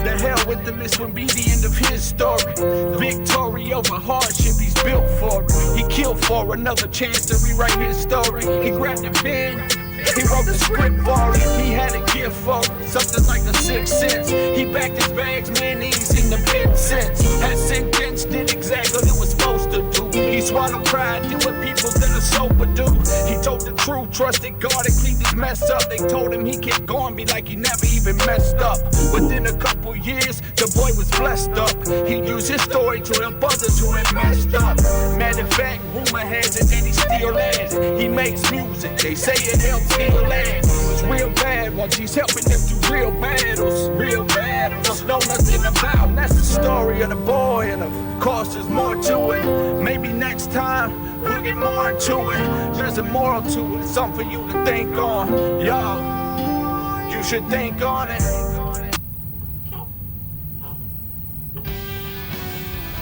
The hell with him, this would be the end of his story. Victory over hardship, he's built for it. He killed for another chance to rewrite his story. He grabbed a pen, he wrote the script for it. He had a gift for it, something like the sixth sense. He backed his bags, man, he's in the pit sense. Had sentenced, did exactly what it was supposed to do. He swallowed pride, did what people that are sober do. He told the truth, trusted God and cleaned his mess up. They told him he kept going, be like he never even messed up. Within a couple years, the boy was blessed up. He used his story to help others who had messed up. Matter of fact, rumor has it that he still at it. He makes music, they say it helps heal land. It's real bad once he's helping them through real battles. Real battles, know nothing about. And that's the story of the boy, and of course there's more to it. Maybe next time we'll get more into it. There's a moral to it, something for you to think on. Yo, you should think on it.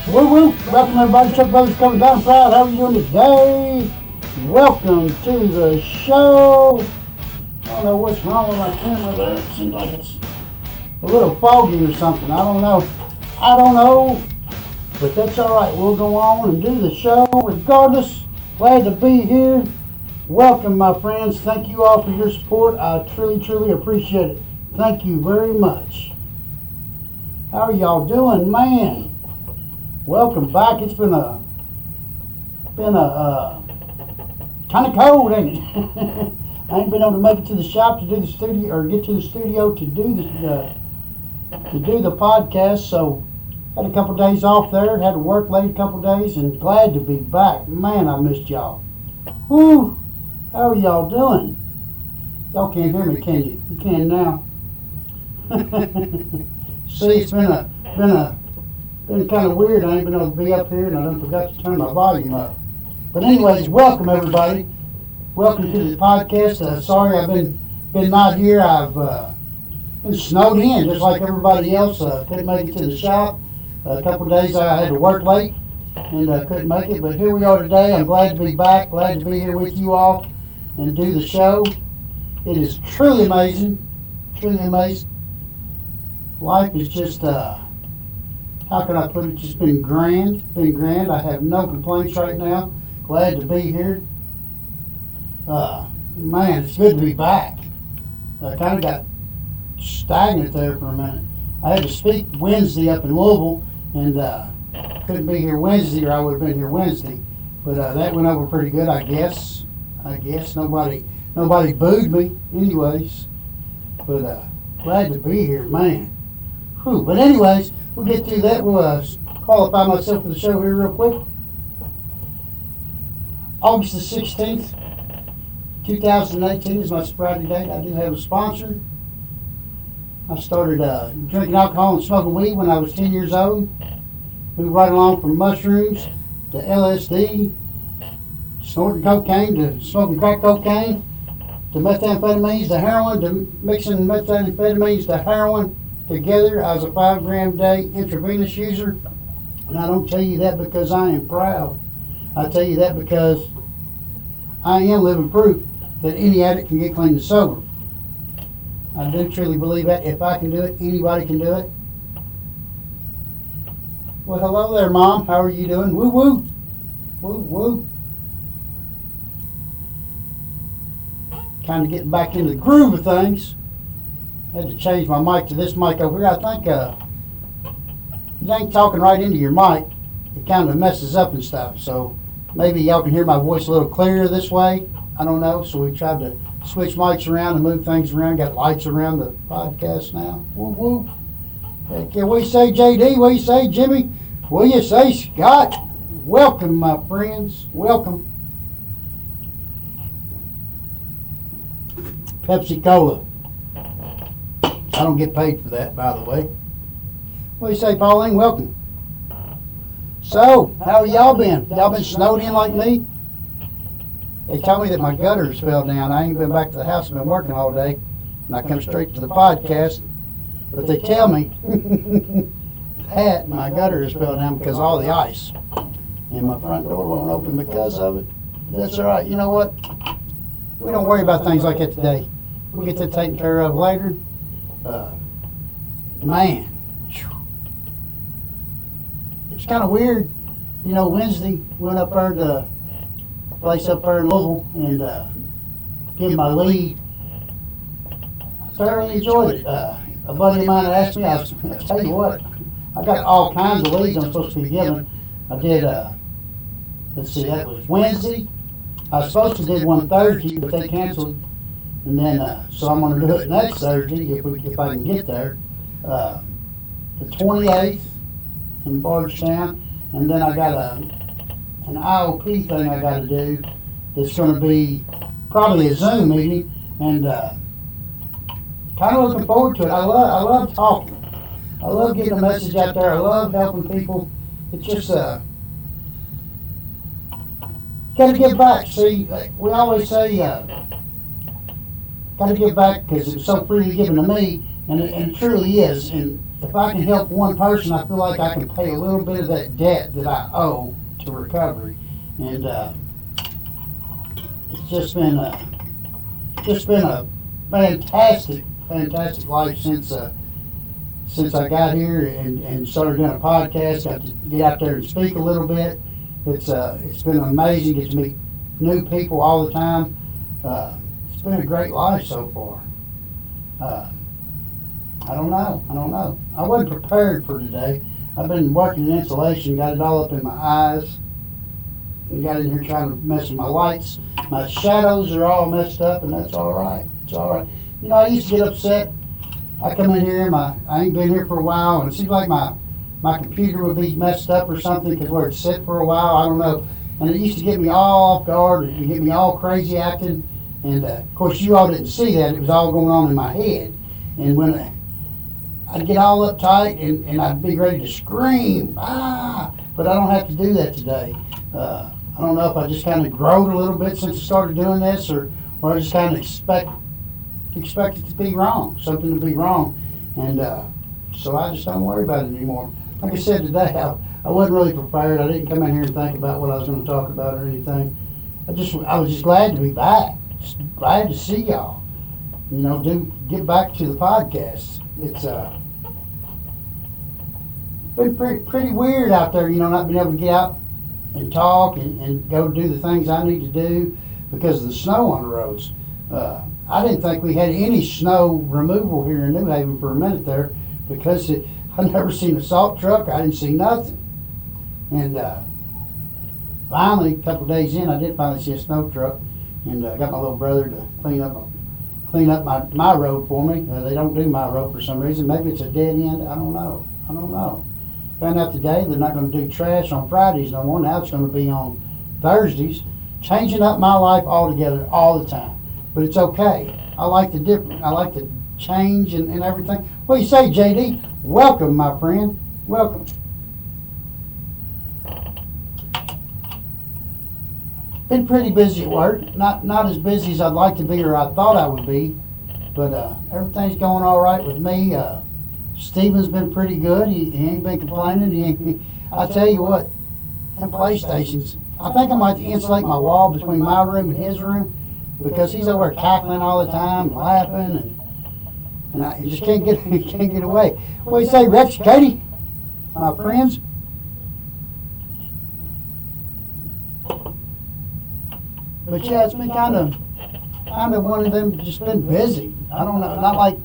Woo! Welcome everybody, Chuck Brothers coming down proud. How are you doing today? Welcome to the show. I don't know what's wrong with my camera there. It seems like it's a little foggy or something. I don't know. But that's alright. We'll go on and do the show regardless. Glad to be here. Welcome my friends. Thank you all for your support. I truly appreciate it. Thank you very much. How are y'all doing, man? Welcome back. It's been a kind of cold, ain't it? I ain't been able to make it to the shop to do the studio, or get to the studio to do the podcast. So had a couple days off there. Had to work late a couple days, and glad to be back. Man, I missed y'all. Woo! How are y'all doing? Y'all can't hear me, can you? You can now. See, it's been kind of weird. I ain't been able to be up here, and I done forgot to turn my volume up. But anyways, welcome everybody. Welcome to the podcast. Sorry I've been not here. I've been snowed in just like everybody else. Couldn't make it to the shop. A couple of days I had to work late and couldn't make it. But here we are today. I'm glad to be back. Glad to be here with you all and do the show. It is truly amazing. Truly amazing. Life is just how can I put it? Just been grand. I have no complaints right now. Glad to be here. Man, it's good to be back. I kind of got stagnant there for a minute. I had to speak Wednesday up in Louisville, and couldn't be here Wednesday, or I would have been here Wednesday. But that went over pretty good, I guess. Nobody booed me, anyways. But glad to be here, man. Whew. But anyways, we'll get through that. We'll qualify myself for the show here real quick. August the 16th, 2018 is my sobriety date. I do have a sponsor. I started drinking alcohol and smoking weed when I was 10 years old. Moved right along from mushrooms to LSD, snorting cocaine to smoking crack cocaine, to methamphetamines to heroin, to mixing methamphetamines to heroin together. I was a 5 gram a day intravenous user. And I don't tell you that because I am proud. I tell you that because I am living proof that any addict can get clean and sober. I do truly believe that. If I can do it, anybody can do it. Well, hello there, Mom. How are you doing? Woo woo. Woo woo. Kind of getting back into the groove of things. Had to change my mic to this mic over here. I think you ain't talking right into your mic. It kind of messes up and stuff. So maybe y'all can hear my voice a little clearer this way. I don't know. So we tried to switch mics around and move things around. Got lights around the podcast now. Woo woo. Okay, what do you say, JD? What do you say, Jimmy? What do you say, Scott? Welcome, my friends. Welcome. Pepsi Cola. I don't get paid for that, by the way. What do you say, Pauline? Welcome. So, how y'all been? Y'all been snowed in like me? They told me that my gutters fell down. I ain't been back to the house. I've been working all day. And I come straight to the podcast. But they tell me that my gutters fell down because of all the ice. And my front door won't open because of it. That's all right. You know what? We don't worry about things like that today. We'll get that taken care of later. Man. It's kind of weird. You know, Wednesday, went up there to a place up there in Louisville and give my lead. I thoroughly enjoyed it. A buddy of mine asked me, I tell you what, I got all kinds of leads I'm supposed to be giving. I did, let's see, that was Wednesday. I was supposed to do one Thursday, but they canceled. And then, so I'm going to do it next Thursday if I can get there. The 28th in Bardstown. And then I got an IOP thing I got to do that's going to be probably a Zoom meeting. And kind of looking forward to it. I love talking. I love getting a message out there. I love helping people. It's just got to give back. See, we always say got to give back because it's so freely given to me, and it truly is. And if I can help one person, I feel like I can pay a little bit of that debt that I owe to recovery. And it's just been a fantastic life since I got here and started doing a podcast. Got to get out there and speak a little bit. It's been amazing. Get to meet new people all the time. It's been a great life so far. I don't know. I wasn't prepared for today. I've been working in insulation, got it all up in my eyes, and got in here trying to mess with my lights. My shadows are all messed up, and that's all right. It's all right. You know, I used to get upset. I come in here, I ain't been here for a while, and it seems like my computer would be messed up or something because where it's sit for a while, I don't know. And it used to get me all off guard and get me all crazy acting. And of course, you all didn't see that. It was all going on in my head. And when I'd get all uptight and I'd be ready to scream, but I don't have to do that today. I don't know if I just kind of growed a little bit since I started doing this or I just kind of expect it to be wrong, something to be wrong. And so I just don't worry about it anymore. Like I said today, I wasn't really prepared. I didn't come in here and think about what I was going to talk about or anything. I was just glad to be back. Just glad to see y'all. You know, get back to the podcast. It's been been pretty weird out there, not being able to get out and talk and go do the things I need to do because of the snow on the roads. I didn't think we had any snow removal here in New Haven for a minute there because I've never seen a salt truck. I didn't see nothing. And finally, a couple of days in, I did finally see a snow truck, and I got my little brother to clean up my road for me. They don't do my road for some reason. Maybe it's a dead end. I don't know. Found out today they're not going to do trash on Fridays no more. Now it's going to be on Thursdays. Changing up my life altogether all the time. But it's okay. I like the different. I like the change and everything. What do you say, JD? Welcome, my friend. Welcome. Been pretty busy at work. Not as busy as I'd like to be or I thought I would be. But everything's going all right with me. Steven's been pretty good. He ain't been complaining. I tell you what, them PlayStations, I think I might insulate my wall between my room and his room because he's over there cackling all the time, laughing, and I just can't get away. What do you say, Rex, Katie, my friends? But yeah, it's been kind of one of them. Just been busy. I don't know, not like.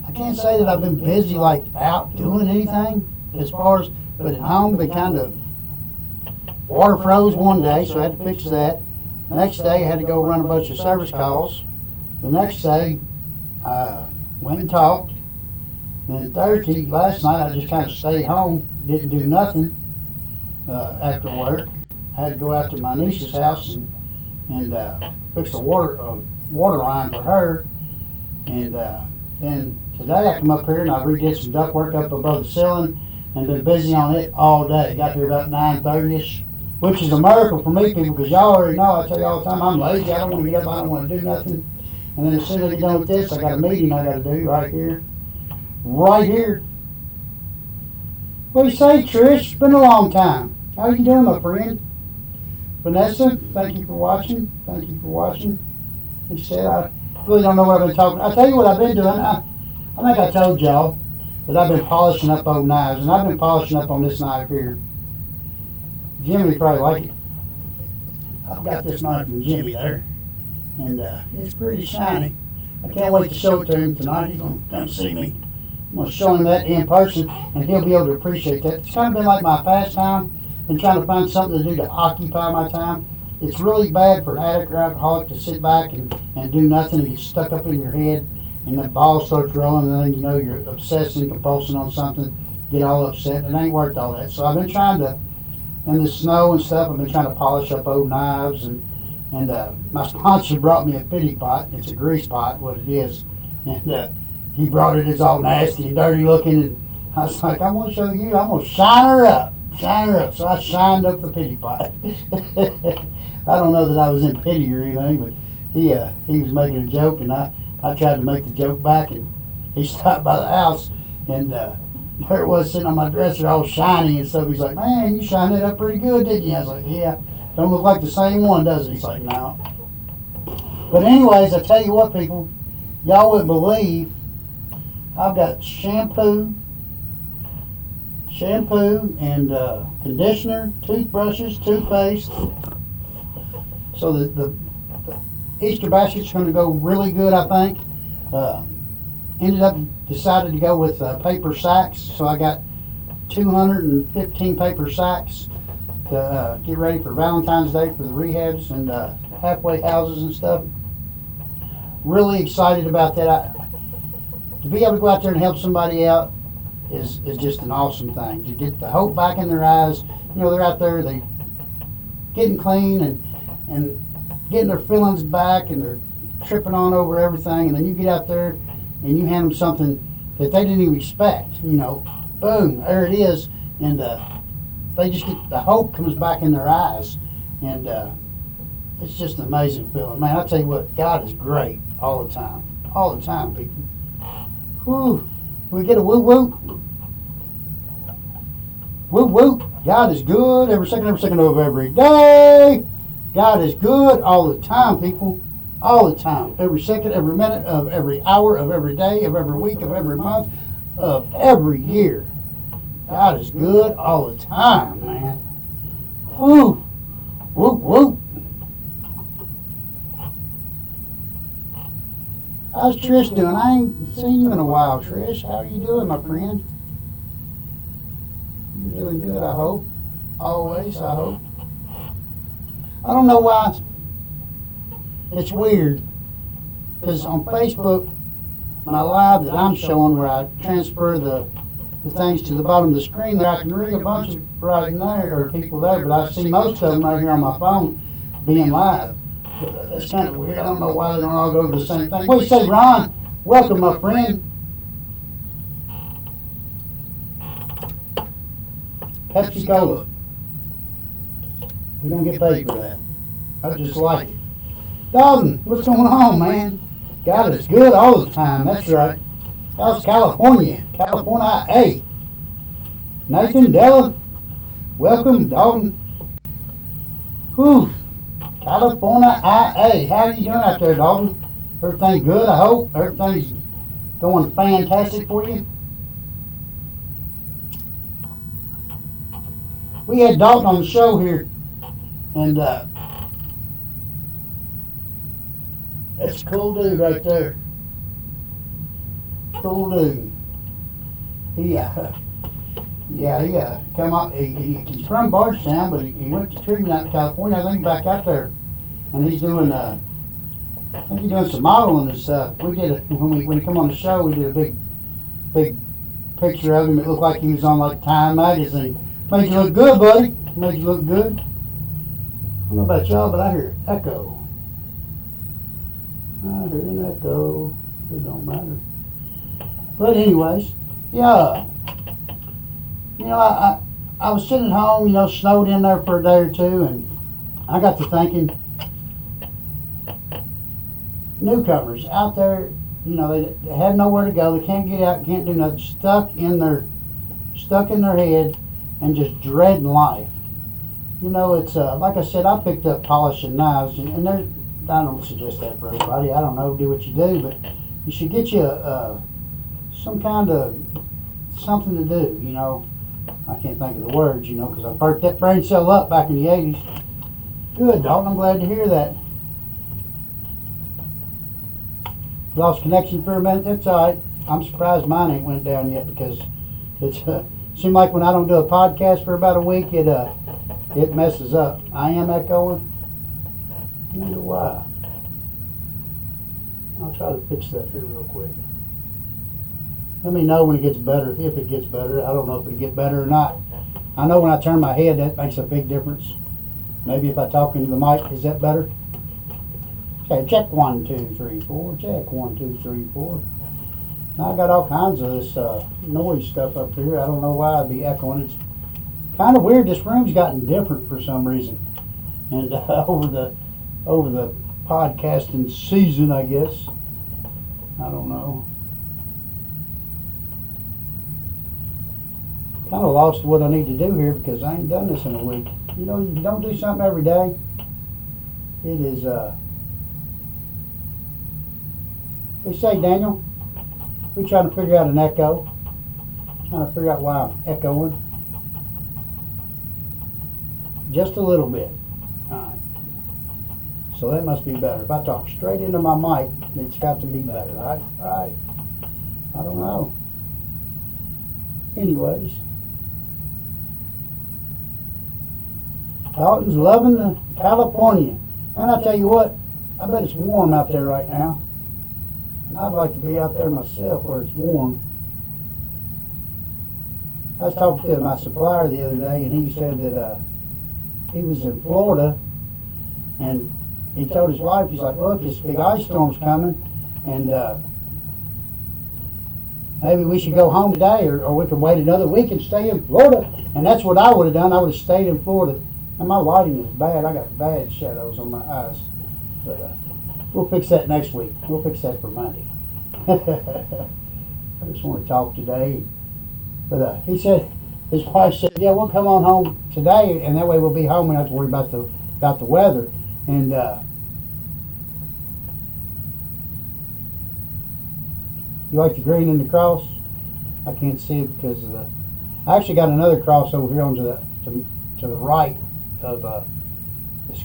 I can't say that I've been busy like out doing anything as far as, but at home been kind of. Water froze one day, so I had to fix that. The next day, I had to go run a bunch of service calls. The next day, went and talked. Then Thursday, last night, I just kind of stayed home, didn't do nothing after work. I had to go out to my niece's house and fix the water line for her. And then today, I come up here and I redid some ductwork up above the ceiling and been busy on it all day. Got here about 9:30ish. Which is a miracle for me, people, because y'all already know, I tell you all the time, I'm lazy. I don't want to get up. I don't want to do nothing. And then as soon as I get done with this, I got a meeting I got to do right here. Right here. What do you say, Trish? It's been a long time. How you doing, my friend? Vanessa, thank you for watching. Thank you for watching. Like I said, I really don't know what I've been talking. I'll tell you what I've been doing. I think I told y'all that I've been polishing up old knives, and I've been polishing up on this knife here. Jimmy probably like it. I've got this knife from Jimmy there, and it's pretty shiny. I can't wait to show it to him tonight. He's going to come see me. I'm going to show him that in person, and he'll be able to appreciate that. It's kind of been like my pastime, been trying to find something to do to occupy my time. It's really bad for an addict or alcoholic to sit back and do nothing and get stuck up in your head, and the ball starts rolling, and then you know you're obsessing, compulsing on something, get all upset. It ain't worth all that. So I've been trying to, in the snow and stuff, I've been trying to polish up old knives, and my sponsor brought me a pity pot. It's a grease pot, what it is, and he brought it. It's all nasty and dirty looking, and I was like, I'm going to show you. I'm going to shine her up. So I shined up the pity pot. I don't know that I was in pity or anything, but he was making a joke, and I tried to make the joke back, and he stopped by the house, and there it was sitting on my dresser all shiny and stuff. He's like, man, you shined it up pretty good, didn't you? I was like, yeah. Don't look like the same one, does it? He's like, no. But anyways, I tell you what, people, y'all wouldn't believe I've got shampoo and conditioner, toothbrushes, toothpaste. So the Easter basket's going to go really good, I think. Decided to go with paper sacks, so I got 215 paper sacks to get ready for Valentine's Day for the rehabs and halfway houses and stuff. Really excited about that. To be able to go out there and help somebody out is just an awesome thing. To get the hope back in their eyes. You know, they're out there, they getting clean and getting their feelings back, and they're tripping on over everything, and then you get out there and you hand them something that they didn't even expect. You know, boom, there it is, and they just get, the hope comes back in their eyes, and it's just an amazing feeling. Man, I tell you what, God is great all the time, people. Whew, we get a whoop whoop. Whoop whoop. God is good every second of every day. God is good all the time, people. All the time. Every second, every minute of every hour of every day, of every week, of every month, of every year. God is good all the time, man. Woo! Whoop, whoop. How's Trish doing? I ain't seen you in a while, Trish. How are you doing, my friend? You're doing good, I hope. Always, I hope. I don't know why it's weird, because on Facebook, my live that I'm showing where I transfer the things to the bottom of the screen there, I can read a bunch of right in there, or people there, but I see most of them right here on my phone being live. That's kind of weird. I don't know why they don't all go to the same thing. What do you say, Ron? Welcome, my friend. Pepsi Cola. We don't get paid for that. I just like it. Dalton, what's going on, man? God is good all the time. That's right. How's California? California, hey. Nathan, Della, welcome, Dalton. Whew. California, IA. How are you doing out there, Dalton? Everything good, I hope? Everything's going fantastic for you? We had Dalton on the show here, and that's a cool dude right there. Cool dude. He come out. He's from Bardstown, but he went to treatment out in California. I think back out there, and he's doing. I think he's doing some modeling and stuff. We did when he come on the show. We did a big picture of him. It looked like he was on like Time magazine. Made you look good, buddy. Made you look good. I don't know about y'all, but I hear echo. I hear an echo. It don't matter. But anyways, yeah. You know, I was sitting at home, snowed in there for a day or two, and I got to thinking, newcomers out there, they have nowhere to go. They can't get out, can't do nothing. Stuck in their head, and just dreading life. It's like I said, I picked up polishing knives, and I don't suggest that for everybody. I don't know, do what you do, but you should get you some kind of something to do. I can't think of the words, because I burnt that brain cell up back in the 80s. Good, Dalton. I'm glad to hear that. Lost connection for a minute. That's all right. I'm surprised mine ain't went down yet, because it's seems like when I don't do a podcast for about a week, it messes up. I am echoing. I wonder why. I'll try to fix that here real quick. Let me know when it gets better, if it gets better. I don't know if it'll get better or not. I know when I turn my head, that makes a big difference. Maybe if I talk into the mic, is that better? Okay, check 1, 2, 3, 4. Check 1, 2, 3, 4. Now I got all kinds of this noise stuff up here. I don't know why I'd be echoing. It's kind of weird. This room's gotten different for some reason. And over the podcasting season, I guess. I don't know. Kind of lost what I need to do here, because I ain't done this in a week. You don't do something every day. It is, They say, Daniel, we're trying to figure out an echo. Trying to figure out why I'm echoing. Just a little bit. Alright. So that must be better. If I talk straight into my mic, it's got to be better, right? Right. I don't know. Anyways. Dalton's loving the California. And I tell you what, I bet it's warm out there right now. And I'd like to be out there myself where it's warm. I was talking to my supplier the other day, and he said that he was in Florida, and he told his wife, he's like, look, this big ice storm's coming, and maybe we should go home today, or we can wait another week and stay in Florida. And that's what I would have done. I would have stayed in Florida. And my lighting is bad. I got bad shadows on my eyes. But we'll fix that next week. We'll fix that for Monday. I just want to talk today. But he said, his wife said, yeah, we'll come on home today, and that way we'll be home. We don't have to worry about the weather. And you like the green and the cross? I can't see it because of the. I actually got another cross over here onto the to the right of this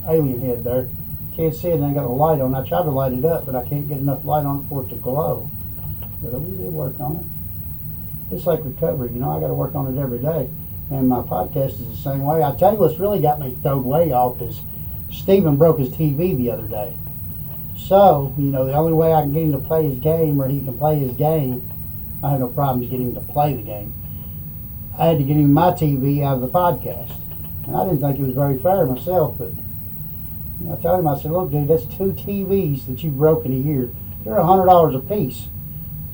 alien head there. Can't see it, and I got a light on. I tried to light it up, but I can't get enough light on it for it to glow. But we did work on it. It's like recovery, you know. I got to work on it every day, and my podcast is the same way. I tell you, what's really got me thrown way off is Steven broke his TV the other day. So, you know, the only way I can get him to play his game, or he can play his game, I had no problems getting him to play the game. I had to get him my TV out of the podcast. And I didn't think it was very fair myself, but you know, I told him, I said, look, dude, that's 2 TVs that you broke in a year. They're $100 a piece.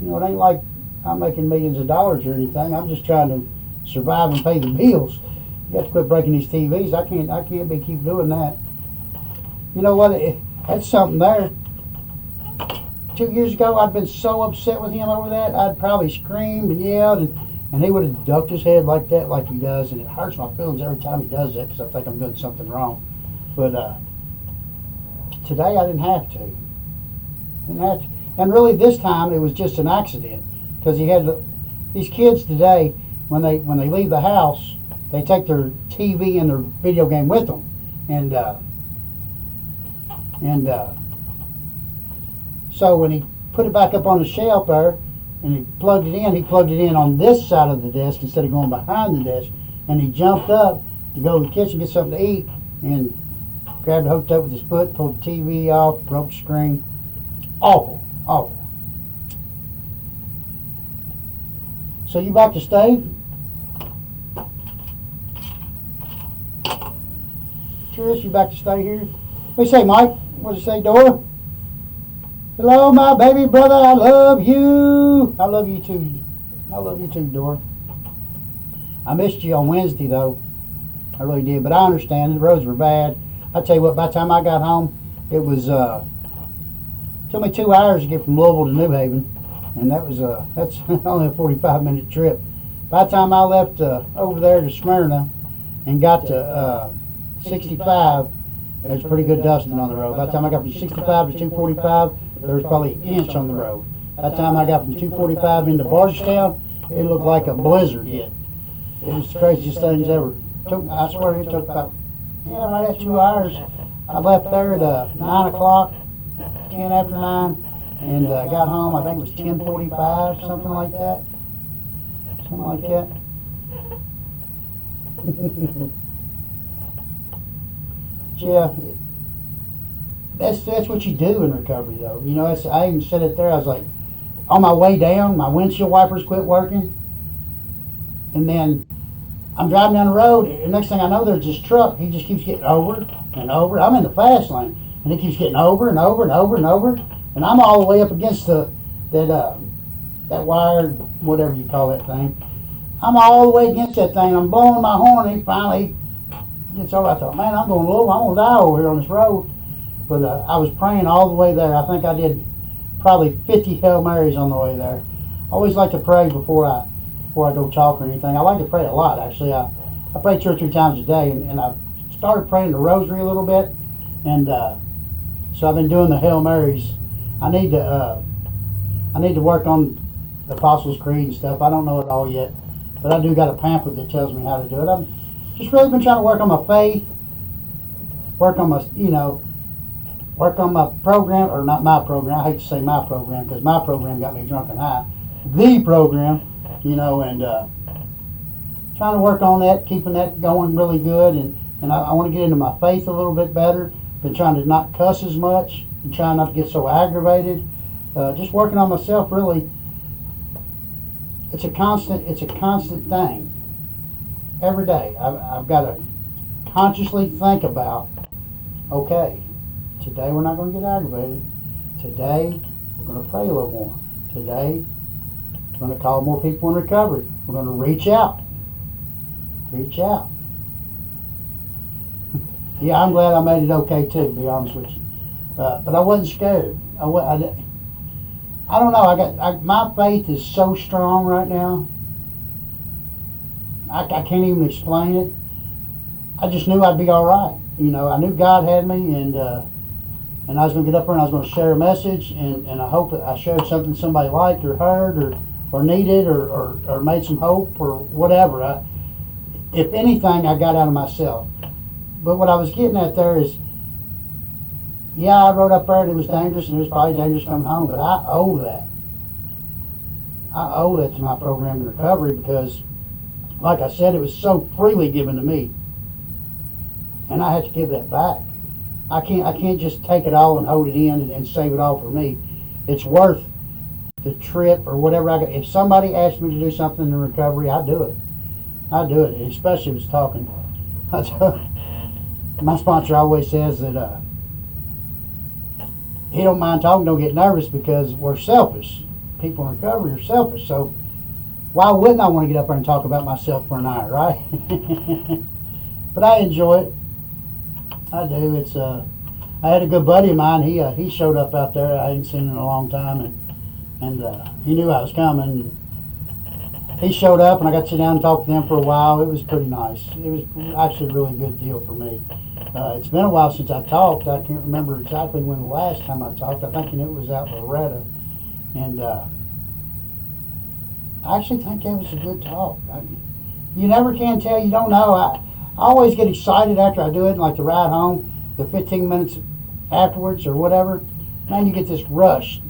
You know, it ain't like I'm making millions of dollars or anything. I'm just trying to survive and pay the bills. You got to quit breaking these TVs. I can't keep doing that. You know what? That's something there. 2 years ago, I'd been so upset with him over that, I'd probably screamed and yelled, and he would have ducked his head like that, like he does, and it hurts my feelings every time he does that because I think I'm doing something wrong. But today, I didn't have to. And really, this time, it was just an accident because he had these kids today. When they leave the house, they take their TV and their video game with them, and so when he put it back up on the shelf there and he plugged it in on this side of the desk instead of going behind the desk, and he jumped up to go to the kitchen get something to eat and grabbed the hooked up with his foot, pulled the TV off, broke the screen. Awful. So you back to stay? Trish, you back to stay here? What do you say, Mike? What do you say, Dora? Hello, my baby brother. I love you. I love you too. I love you too, Dora. I missed you on Wednesday, though. I really did, but I understand. The roads were bad. I tell you what, by the time I got home, it was took me 2 hours to get from Louisville to New Haven, and that's only a 45-minute trip. By the time I left over there to Smyrna and got to 65, there was pretty good dusting on the road. By the time I got from 65 to 245, there was probably an inch on the road. By the time I got from 245 into Bardstown, it looked like a blizzard hit. It was the craziest things ever. I swear it took about, right at 2 hours. I left there at 9 o'clock, 10 after 9, and got home, I think it was 10:45, something like that. Yeah, that's what you do in recovery, though. You know, I even said it there. I was like, on my way down, my windshield wipers quit working, and then I'm driving down the road, and next thing I know, there's this truck. He just keeps getting over and over. I'm in the fast lane, and he keeps getting over and over and over and over, and I'm all the way up against that wire, whatever you call that thing. I'm all the way against that thing. I'm blowing my horn, and he finally gets over. I thought, man, I'm going low. I'm going to die over here on this road. But I was praying all the way there. I think I did probably 50 Hail Marys on the way there. I always like to pray before I go talk or anything. I like to pray a lot, actually. I pray 2 or 3 times a day, and I started praying the rosary a little bit, and so I've been doing the Hail Marys. I need to work on the Apostles' Creed and stuff. I don't know it all yet, but I do got a pamphlet that tells me how to do it. I've just really been trying to work on my faith, work on my program, or not my program. I hate to say my program because my program got me drunk and high. The program, you know, and trying to work on that, keeping that going really good, and I want to get into my faith a little bit better. Been trying to not cuss as much, and trying not to get so aggravated. Just working on myself, really. It's a constant thing. Every day, I've got to consciously think about, okay, today we're not going to get aggravated. Today, we're going to pray a little more. Today, we're going to call more people in recovery. We're going to reach out. Yeah, I'm glad I made it okay too, to be honest with you. But I wasn't scared. I don't know. My faith is so strong right now. I can't even explain it. I just knew I'd be all right. You know, I knew God had me, and I was going to get up there and I was going to share a message, and I hope that I shared something somebody liked or heard or needed or made some hope or whatever. If anything, I got out of myself. But what I was getting at there is, yeah, I rode up there and it was dangerous and it was probably dangerous coming home, but I owe that. I owe that to my program in recovery because, like I said, it was so freely given to me. And I have to give that back. I can't just take it all and hold it in and save it all for me. It's worth the trip or whatever I got. If somebody asks me to do something in recovery, I do it. I do it, especially if it's talking. My sponsor always says that he don't mind talking, don't get nervous because we're selfish. People in recovery are selfish. So why wouldn't I want to get up there and talk about myself for an hour, right? But I enjoy it. I do. It's I had a good buddy of mine. He showed up out there. I hadn't seen him in a long time, and he knew I was coming. He showed up, and I got to sit down and talk to them for a while. It was pretty nice. It was actually a really good deal for me. It's been a while since I talked. I can't remember exactly when the last time I talked. I think it was out in Loretta, and I actually think that was a good talk. You never can tell. You don't know. I always get excited after I do it, like the ride home, the 15 minutes afterwards or whatever. Man, you get this rush.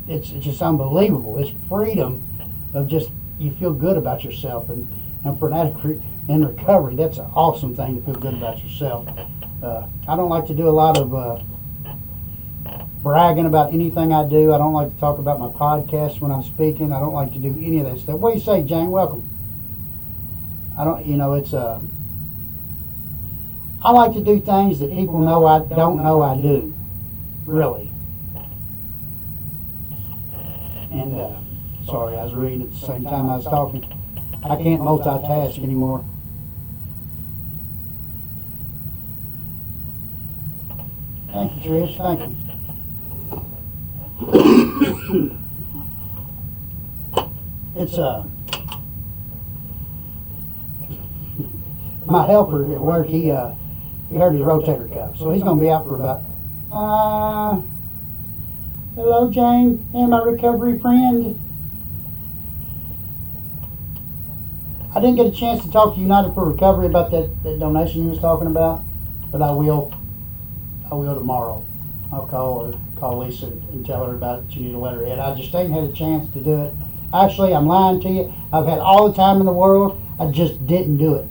It's just unbelievable. It's freedom of just, you feel good about yourself. And for an addict in recovery, that's an awesome thing to feel good about yourself. I don't like to do a lot of bragging about anything I do. I don't like to talk about my podcast when I'm speaking. I don't like to do any of that stuff. What do you say, Jane? Welcome. I don't, it's I like to do things that people know I don't know I do, really. And, sorry, I was reading at the same time I was talking. I can't multitask anymore. Thank you, Trish. Thank you. It's, my helper at work, he hurt his rotator cuff, so he's going to be out for about, hello, Jane, and my recovery friend. I didn't get a chance to talk to United for Recovery about that donation you was talking about, but I will tomorrow. I'll call Lisa and tell her about it. She need a letterhead. I just ain't had a chance to do it. Actually, I'm lying to you. I've had all the time in the world. I just didn't do it.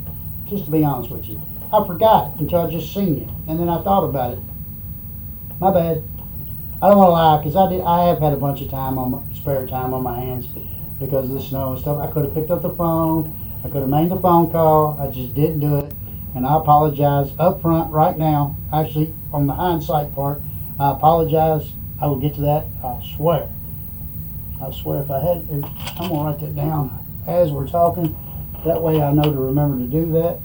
Just to be honest with you. I forgot until I just seen you. And then I thought about it. My bad. I don't want to lie, because I have had a bunch of spare time on my hands because of the snow and stuff. I could have picked up the phone. I could have made the phone call. I just didn't do it. And I apologize up front right now. Actually, on the hindsight part, I apologize. I will get to that. I swear. I swear if I had, I'm going to write that down as we're talking. That way I know to remember to do that.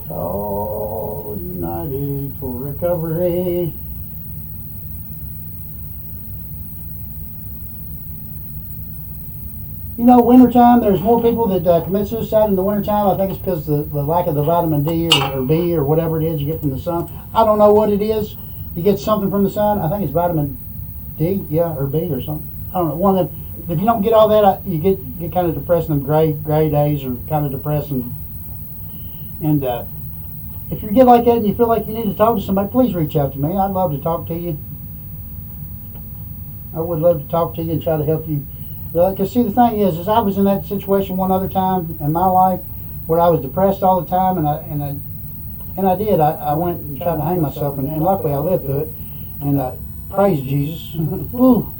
Call United for Recovery. Wintertime, there's more people that commit suicide in the wintertime. I think it's because the lack of the vitamin D or B or whatever it is you get from the sun. I don't know what it is. You get something from the sun. I think it's vitamin D, yeah, or B or something. I don't know. One of them. If you don't get all that, you get kind of depressed. And gray days are kind of depressing. And if you get like that and you feel like you need to talk to somebody, please reach out to me. I'd love to talk to you. I would love to talk to you and try to help you. Because see, the thing is I was in that situation one other time in my life where I was depressed all the time, and I did. I went and tried to hang myself, and luckily I lived through it. And praise Jesus. Woo,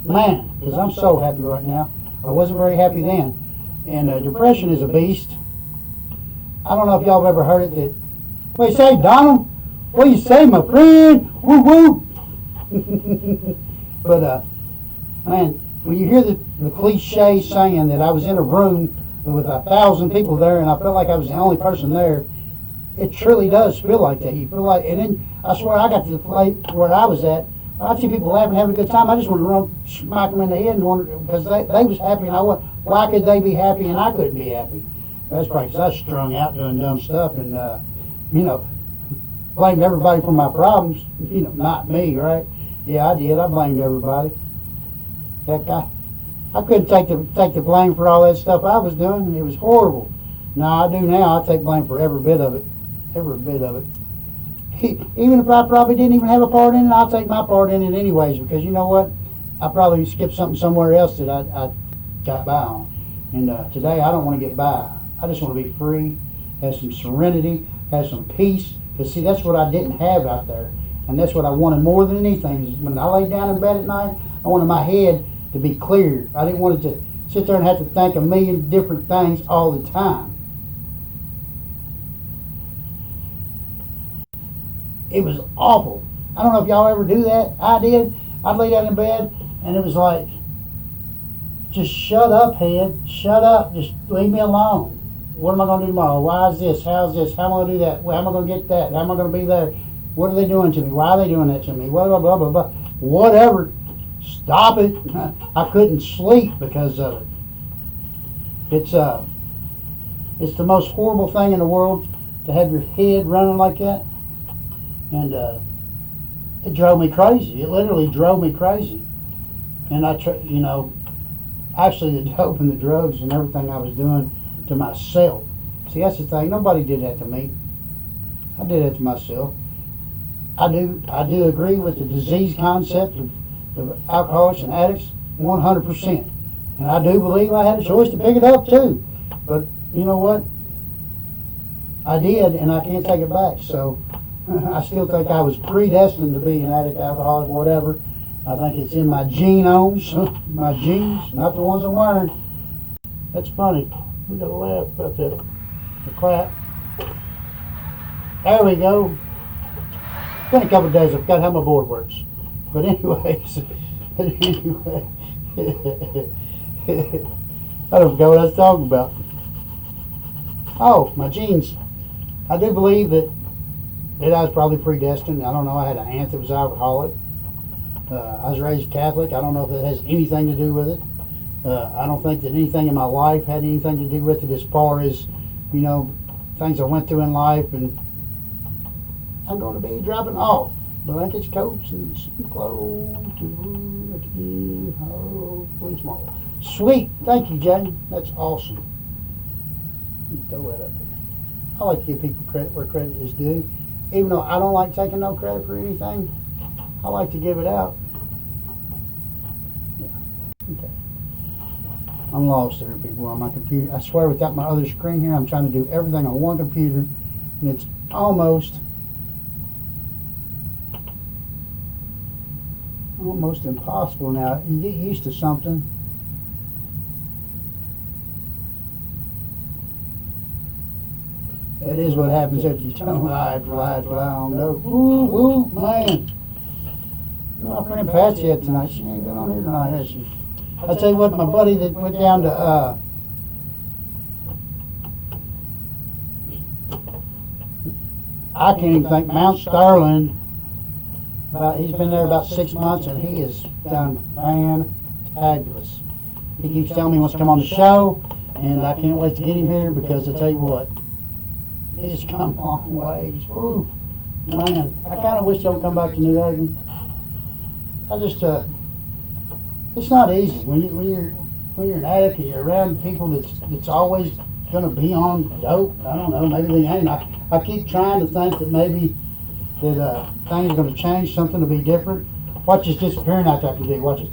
man, because I'm so happy right now. I wasn't very happy then. And depression is a beast. I don't know if y'all have ever heard it. That what you say, Donald? What you say, my friend? Woo woo. But man, when you hear the cliche saying that I was in a room with 1,000 people there and I felt like I was the only person there, it truly does feel like that. You feel like, and then I swear I got to the place where I was at. I see people laughing, having a good time. I just want to run, smack them in the head and wonder, because they was happy and I was. Why could they be happy and I couldn't be happy? That's probably because I was strung out doing dumb stuff and blamed everybody for my problems. Not me, right? Yeah, I did. I blamed everybody. Heck, I couldn't take the blame for all that stuff I was doing. It was horrible. Now I do now. I take blame for every bit of it. Every bit of it. Even if I probably didn't even have a part in it, I'll take my part in it anyways, because you know what? I probably skipped something somewhere else that I got by on. And today I don't want to get by. I just want to be free, have some serenity, have some peace. Because see, that's what I didn't have out there. And that's what I wanted more than anything. Is when I lay down in bed at night, I wanted my head to be clear. I didn't want it to sit there and have to think a million different things all the time. It was awful. I don't know if y'all ever do that. I did. I'd lay down in bed and it was like, just shut up, head. Shut up. Just leave me alone. What am I going to do tomorrow? Why is this? How's this? How am I going to do that? How am I going to get that? How am I going to be there? What are they doing to me? Why are they doing that to me? Blah, blah, blah, blah, blah. Whatever. Stop it. I couldn't sleep because of it. It's the most horrible thing in the world to have your head running like that. And it drove me crazy. It literally drove me crazy. And actually the dope and the drugs and everything I was doing to myself. See, that's the thing. Nobody did that to me. I did that to myself. I do agree with the disease concept of alcoholics and addicts 100%. And I do believe I had a choice to pick it up too. But you know what? I did, and I can't take it back. So I still think I was predestined to be an addict, alcoholic, whatever. I think it's in my genomes, my genes, not the ones I'm wearing. That's funny. We got a laugh about that. The clap. There we go. It's been a couple of days. I forgot how my board works. But anyways, I don't know what I was talking about. Oh, my genes. I do believe that I was probably predestined. I don't know. I had an aunt that was alcoholic. I was raised Catholic. I don't know if it has anything to do with it. I don't think that anything in my life had anything to do with it as far as, things I went through in life. And I'm going to be dropping off blankets, coats, and some clothes. Hopefully small. Sweet. Thank you, Jay. That's awesome. Throw that up there. I like to give people credit where credit is due. Even though I don't like taking no credit for anything, I like to give it out. Yeah. Okay. I'm lost there, people, on my computer. I swear, without my other screen here, I'm trying to do everything on one computer, and it's almost impossible now. You get used to something. That is what happens after you tell lie after lie after lie on dope. Ooh, man. My friend Patsy had tonight. She ain't been on here tonight, has she? I tell you what, my buddy that went down to I can't even think, Mount Sterling. He's been there about 6 months, and he has done fantabulous. He keeps telling me he wants to come on the show, and I can't wait to get him here because I tell you what, he's come a long ways. Ooh, man, I kind of wish he'd come back to New Haven. I just, it's not easy when you're an addict and you're around people that's always going to be on dope. I don't know, maybe they ain't. I keep trying to think that maybe that things are going to change, something to be different. Watch this disappearing act I can do. Watch it.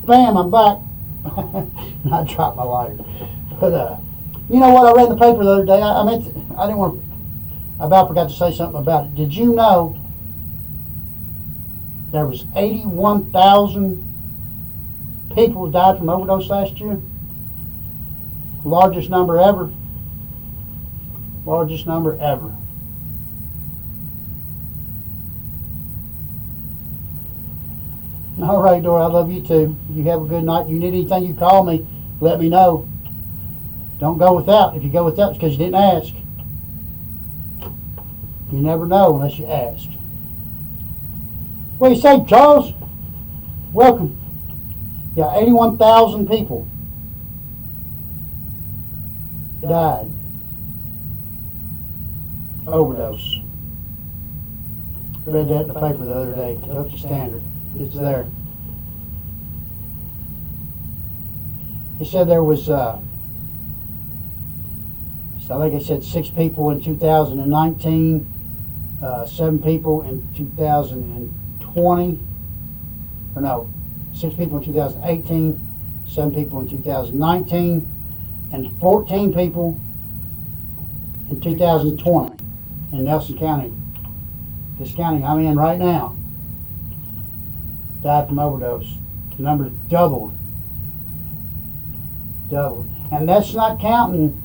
Bam! I'm back. I dropped my lighter. But you know what? I read in the paper the other day. I didn't want to. I about forgot to say something about it. Did you know there was 81,000 people who died from overdose last year? Largest number ever. Largest number ever. All right, Dora, I love you too. You have a good night. You need anything, you call me. Let me know. Don't go without. If you go without, it's because you didn't ask. You never know unless you ask. What do you say, Charles? Welcome. Yeah, 81,000 people died. Overdose. Read that in the paper the other day. Kentucky Standard. It's there. He said there was, so I think it said 6 people in 2019, 7 people in 2020, or no, 6 people in 2018, 7 people in 2019, and 14 people in 2020 in Nelson County. This county I'm in right now died from overdose. The number doubled. And that's not counting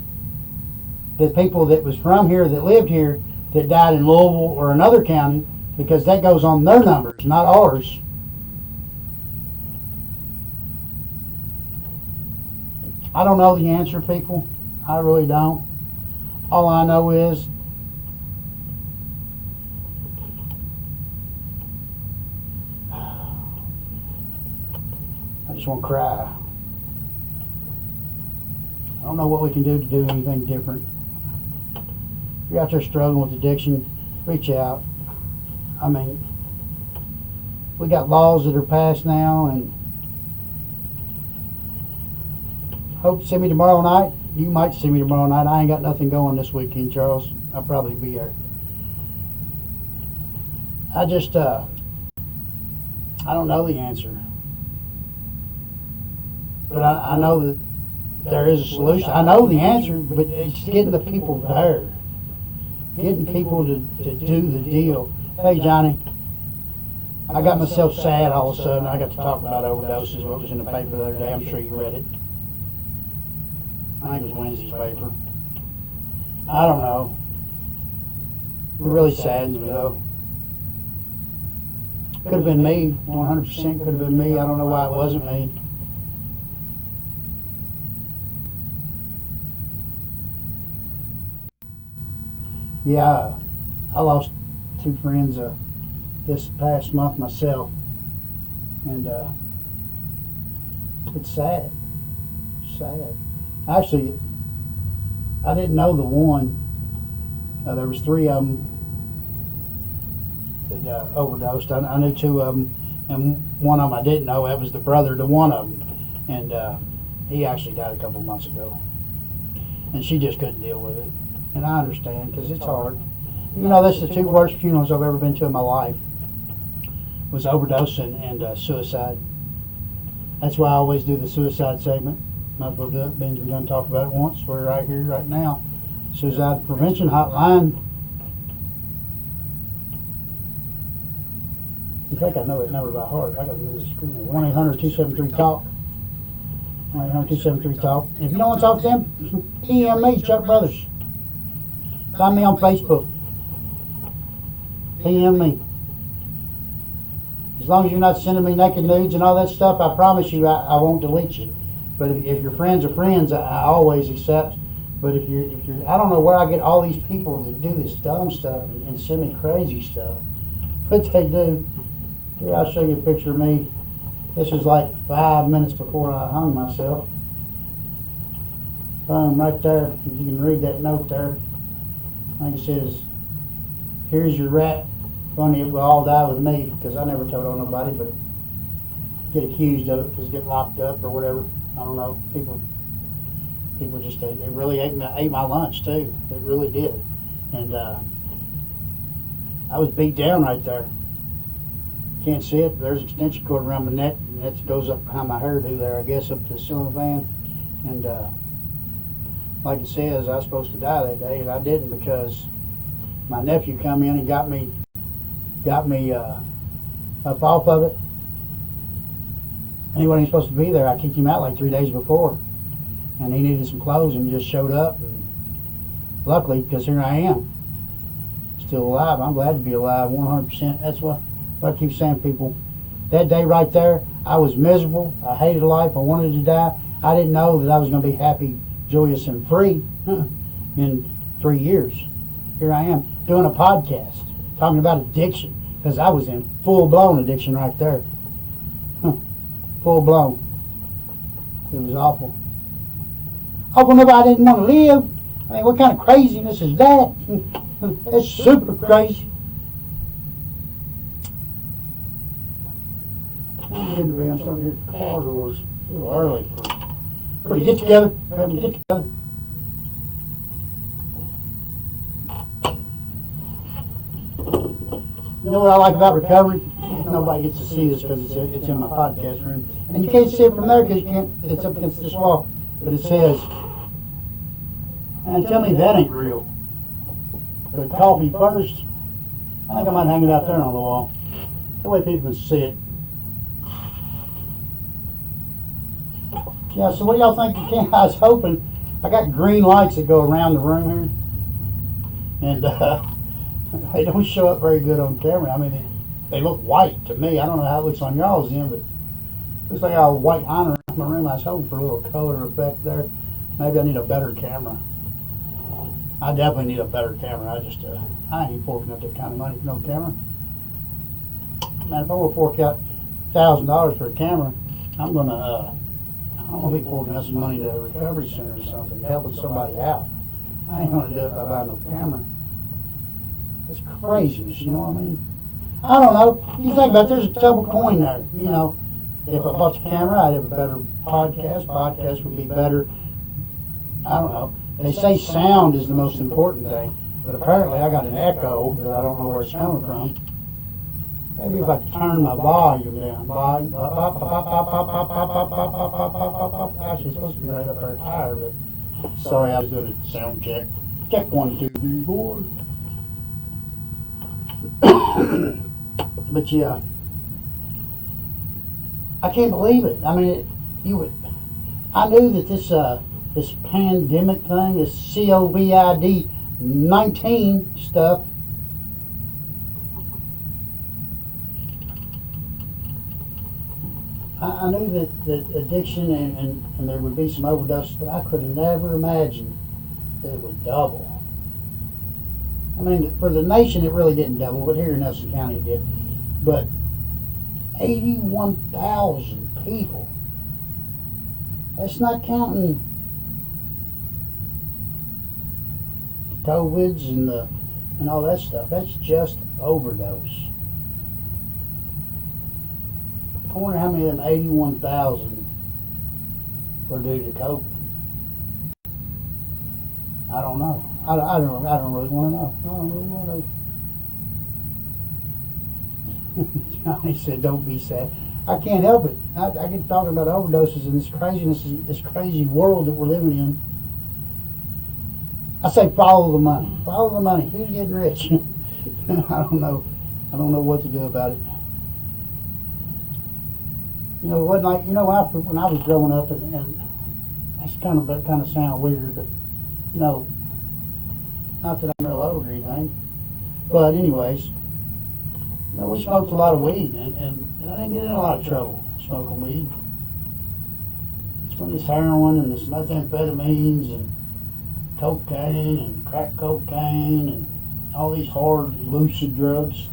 the people that was from here, that lived here, that died in Louisville or another county, because that goes on their numbers, not ours. I don't know the answer, people. I really don't. All I know is I just want to cry. I don't know what we can do to do anything different. If you're out there struggling with addiction, reach out. I mean, we got laws that are passed now, and hope to see me tomorrow night. You might see me tomorrow night. I ain't got nothing going this weekend, Charles. I'll probably be there. I just, I don't know the answer. But I know that there is a solution. I know the answer, but it's getting the people there. Getting people to do the deal. Hey, Johnny, I got myself sad all of a sudden. I got to talk about overdoses, what was in the paper the other day. I'm sure you read it. I think it was Wednesday's paper. I don't know. It really saddens me, though. Could have been me. 100% could have been me. I don't know why it wasn't me. Yeah, I lost 2 friends this past month myself, and it's sad. Sad. Actually, I didn't know the one. There was 3 of them that overdosed. I knew 2 of them, and one of them I didn't know. That was the brother to one of them, and he actually died a couple of months ago. And she just couldn't deal with it. And I understand, because it's hard. You know, that's the 2 worst funerals I've ever been to in my life. Was overdose and suicide. That's why I always do the suicide segment. Might as well do it, means we done talked about it once. We're right here, right now. Suicide Prevention Hotline. You think I know that number by heart. I got to move the screen. 1-800-273-TALK. 1-800-273-TALK. If you don't want to talk to them, PM me, Chuck Brothers. Find me on Facebook. PM me. As long as you're not sending me naked nudes and all that stuff, I promise you I won't delete you. But if your friends are friends, I always accept. But if you're, I don't know where I get all these people that do this dumb stuff and send me crazy stuff. But they do. Here, I'll show you a picture of me. This was like 5 minutes before I hung myself. Boom, right there. If you can read that note there. I think it says, "Here's your rat. Funny it will all die with me," because I never told on nobody, but get accused of it because get locked up or whatever. I don't know. People just, they really ate my lunch too. It really did. And I was beat down right there. Can't see it. There's an extension cord around my neck, and that goes up behind my hairdo there, I guess, up to the ceiling fan. And like it says, I was supposed to die that day, and I didn't, because my nephew come in and got me up off of it. And he wasn't supposed to be there. I kicked him out like 3 days before, and he needed some clothes and just showed up. And luckily, because here I am, still alive. I'm glad to be alive, 100%. That's what I keep saying, people. That day right there, I was miserable. I hated life. I wanted to die. I didn't know that I was going to be happy, joyous, and free in 3 years. Here I am doing a podcast talking about addiction, because I was in full-blown addiction right there. Full-blown. It was awful. Awful enough I didn't want to live. I mean, what kind of craziness is that? That's super crazy. I'm starting to hear car doors a little early for Everybody get together. Everybody get together. You know what I like about recovery? Nobody gets to see this because it's in my podcast room. And you can't see it from there because you can't, it's up against this wall. But it says, and tell me that ain't real. The coffee first. I think I might hang it out there on the wall. That way people can see it. Yeah, so what do y'all think you can? I was hoping, I got green lights that go around the room here. And they don't show up very good on camera. I mean, they look white to me. I don't know how it looks on y'all's end, but it looks like I got a white line around my room. I was hoping for a little color effect there. Maybe I need a better camera. I definitely need a better camera. I ain't forking up that kind of money for no camera. Man, if I'm gonna fork out $1,000 for a camera, I'm gonna be forking out some money to a recovery center or something, helping somebody out. I ain't gonna do it by buying no camera. It's craziness, you know what I mean? I don't know. You think about it, there's a double coin there. You know, if I bought the camera, I'd have a better podcast. Podcast would be better. I don't know. They say sound is the most important thing, but apparently I got an echo that I don't know where it's coming from. Maybe if I turn my volume down. Actually, it's supposed to be right up there higher, but sorry, I was doing a sound check. Check 1, 2, 3, 4. But yeah, I can't believe it. I mean, I knew that this pandemic thing, this COVID-19 stuff, I knew that addiction and there would be some overdose, but I could have never imagined that it would double. I mean, for the nation, it really didn't double, but here in Nelson County it did. But 81,000 people. That's not counting the COVIDs and all that stuff. That's just overdose. I wonder how many of them 81,000 were due to COVID. I don't know. I don't really want to know. I don't really want to know. Johnny said, "Don't be sad." I can't help it. I get talking about overdoses and this craziness, this crazy world that we're living in. I say follow the money. Follow the money. Who's getting rich? I don't know. I don't know what to do about it. You know, it wasn't like, you know, when I was growing up, and it's kind of sound weird, but you know, not that I'm real old or anything, but anyways, you know, we smoked a lot of weed, and I didn't get in a lot of trouble smoking weed. It's when this heroin and this methamphetamines and cocaine and crack cocaine and all these hard, lucid drugs.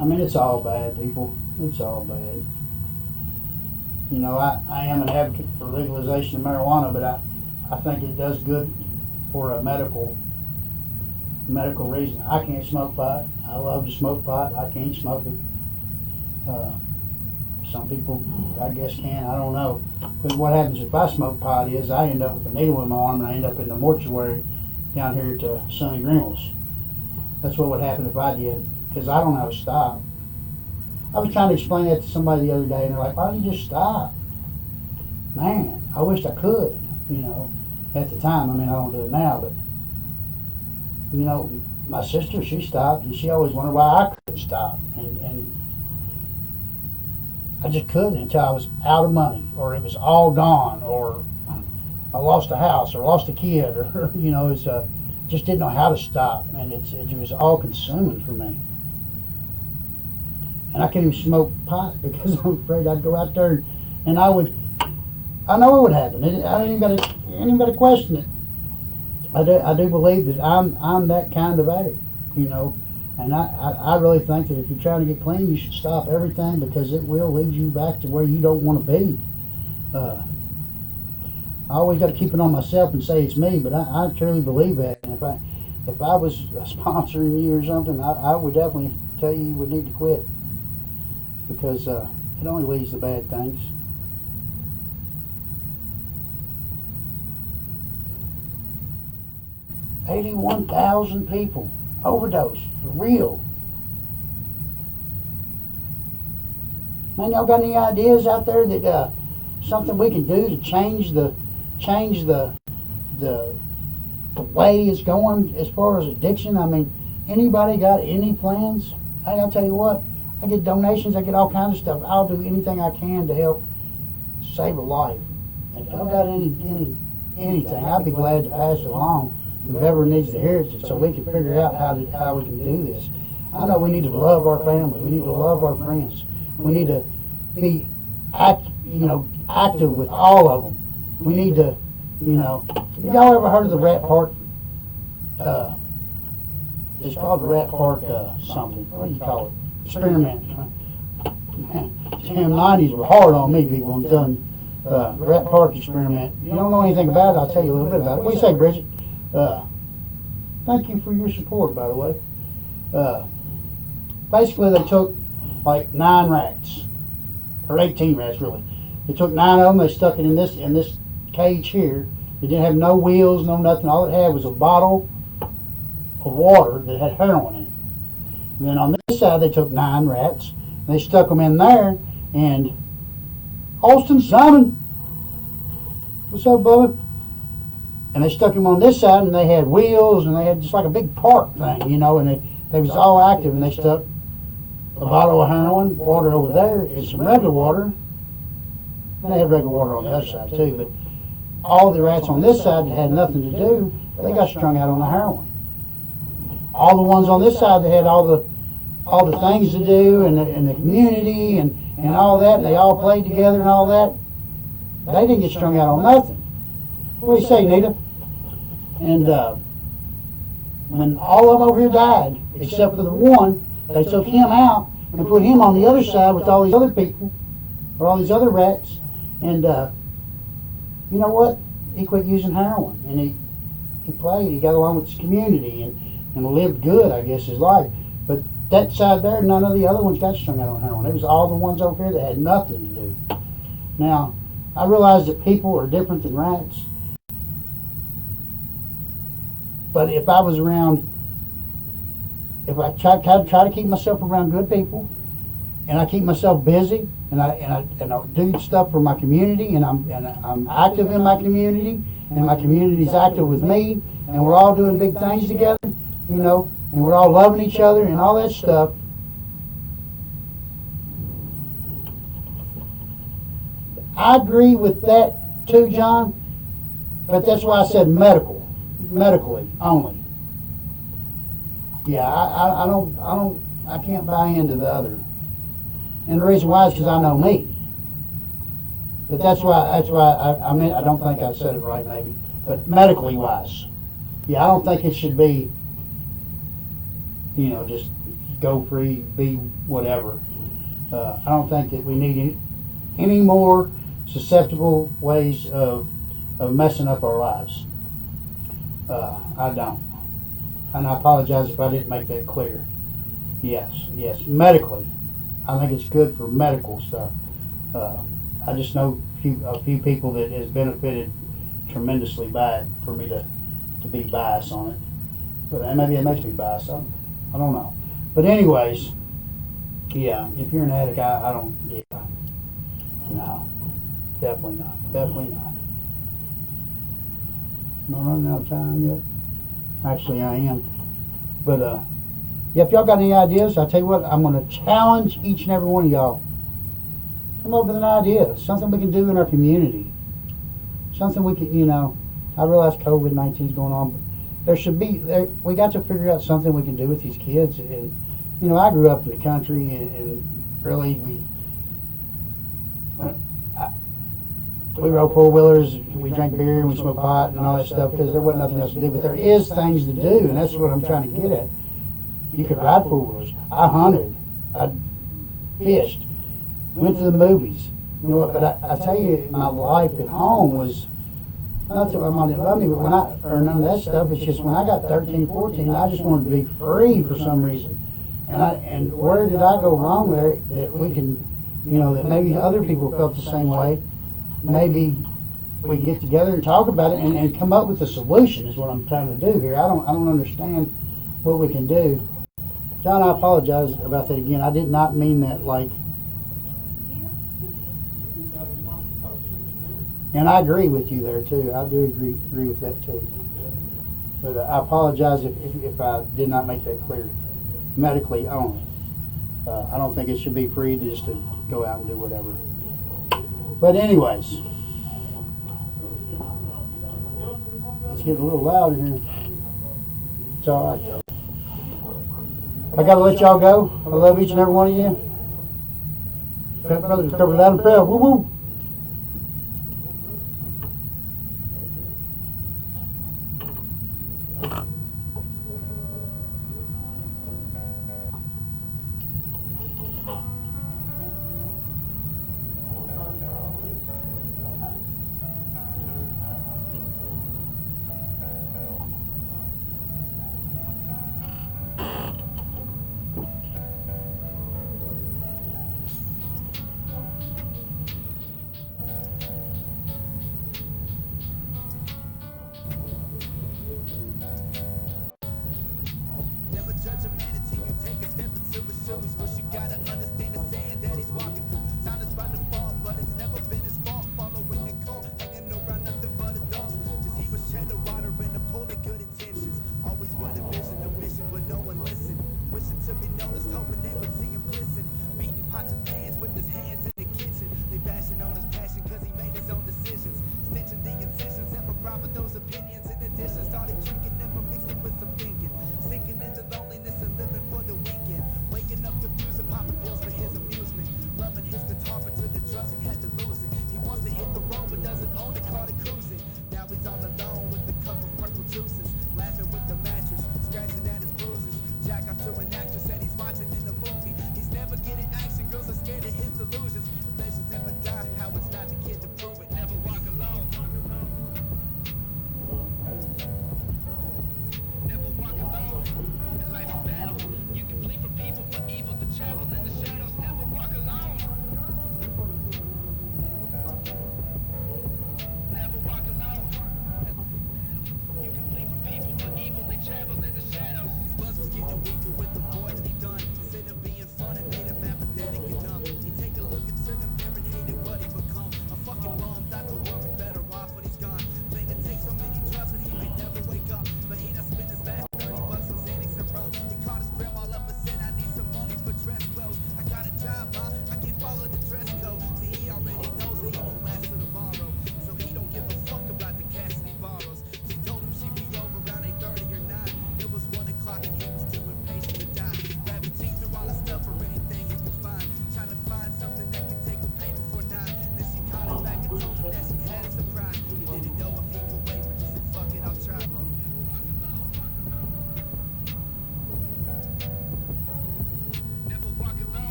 I mean, it's all bad, people. It's all bad. You know, I am an advocate for legalization of marijuana, but I think it does good for a medical reason. I can't smoke pot. I love to smoke pot. I can't smoke it. Some people, I guess, can. I don't know. Because what happens if I smoke pot is I end up with a needle in my arm and I end up in the mortuary down here to Sonny Grimmel's. That's what would happen if I did, because I don't know how to stop. I was trying to explain that to somebody the other day, and they're like, "Why don't you just stop?" Man, I wished I could, you know, at the time. I mean, I don't do it now, but, you know, my sister, she stopped, and she always wondered why I couldn't stop. And I just couldn't until I was out of money, or it was all gone, or I lost a house, or lost a kid, or, you know, just didn't know how to stop, and it was all consuming for me. And I can't even smoke pot because I'm afraid I'd go out there and I know it would happen. I ain't even got to question it. I do believe that I'm that kind of addict, you know. And I really think that if you're trying to get clean, you should stop everything, because it will lead you back to where you don't want to be. I always got to keep it on myself and say it's me, but I truly believe that. And if I was sponsoring you or something, I would definitely tell you would need to quit, because it only leads to bad things. 81,000 people overdosed, for real. Man, y'all got any ideas out there that something we can do to change the way it's going as far as addiction? I mean, anybody got any plans? I gotta tell you what, I get donations, I get all kinds of stuff. I'll do anything I can to help save a life. If y'all got anything, I'd be glad to pass it along. Whoever needs to hear it, so we can figure out how we can do this. I know we need to love our family. We need to love our friends. We need to be active with all of them. We need to, y'all ever heard of the Rat Park? It's called the Rat Park something. What do you call it? Experiment. Damn, 90s were hard on me, people. I'm telling you. Rat Park experiment. You don't know anything about it, I'll tell you a little bit about it. What do you say, Bridget? Thank you for your support, by the way. Basically, they took like 9 rats, or 18 rats, really. They took 9 of them, they stuck it in this cage here. It didn't have no wheels, no nothing. All it had was a bottle of water that had heroin in it. And then on this side, they took 9 rats, and they stuck them in there, and Austin Simon, what's up, Bubba? And they stuck him on this side, and they had wheels, and they had just like a big park thing, and they was all active, and they stuck a bottle of heroin, water over there, and some regular water. And they had regular water on the other side too, but all the rats on this side that had nothing to do, they got strung out on the heroin. All the ones on this side that had all the things to do, and the community, and all that, and they all played together and all that, they didn't get strung out on nothing. What do you say, Nita? And when all of them over here died, except for the one, they took him out and put him on the other side with all these other people, or all these other rats, and you know what? He quit using heroin, and he played, he got along with his community, and lived good, I guess, his life. But that side there, none of the other ones got strung out on heroin. It was all the ones over here that had nothing to do. Now, I realize that people are different than rats, but if I was around, if I try to keep myself around good people, and I keep myself busy, and I do stuff for my community, and I'm active in my community, and my community's active with me, and we're all doing big things together, and we're all loving each other and all that stuff. I agree with that too, John, but that's why I said medically only. Yeah, I can't buy into the other. And the reason why is because I know me. But that's why I mean, I don't think I said it right maybe, but medically wise. Yeah, I don't think it should be, just go free, be whatever. I don't think that we need any more susceptible ways of messing up our lives. I don't. And I apologize if I didn't make that clear. Yes, medically. I think it's good for medical stuff. I just know a few people that has benefited tremendously by it for me to be biased on it. But maybe it makes me biased. I don't know. But anyways, yeah, if you're an addict, I don't, yeah. No, definitely not. I'm not running out of time yet. Actually, I am. But, yeah, if y'all got any ideas, I'll tell you what, I'm going to challenge each and every one of y'all. Come up with an idea, something we can do in our community. Something we can, I realize COVID-19 is going on, but we got to figure out something we can do with these kids. And, I grew up in the country, and really, we rode four-wheelers, we drank beer, and we smoked pot and all that stuff because there wasn't nothing else to do. But there is things to do, and that's what I'm trying to get at. You could ride four-wheelers. I hunted. I fished. Went to the movies. But I tell you, my life at home was, not that my mom didn't love me, but or none of that stuff. It's just when I got 13, 14, I just wanted to be free for some reason. And where did I go wrong there that we can, that maybe other people felt the same way. Maybe we can get together and talk about it and come up with a solution is what I'm trying to do here. I don't understand what we can do. John, I apologize about that again. I did not mean that like, and I agree with you there too. I do agree with that too. But I apologize if I did not make that clear. Medically only. I don't think it should be free to just to go out and do whatever. But anyways, it's getting a little loud in here. It's all right though. I gotta let y'all go. I love each and every one of you. Brothers cover that and fell. Woo woo.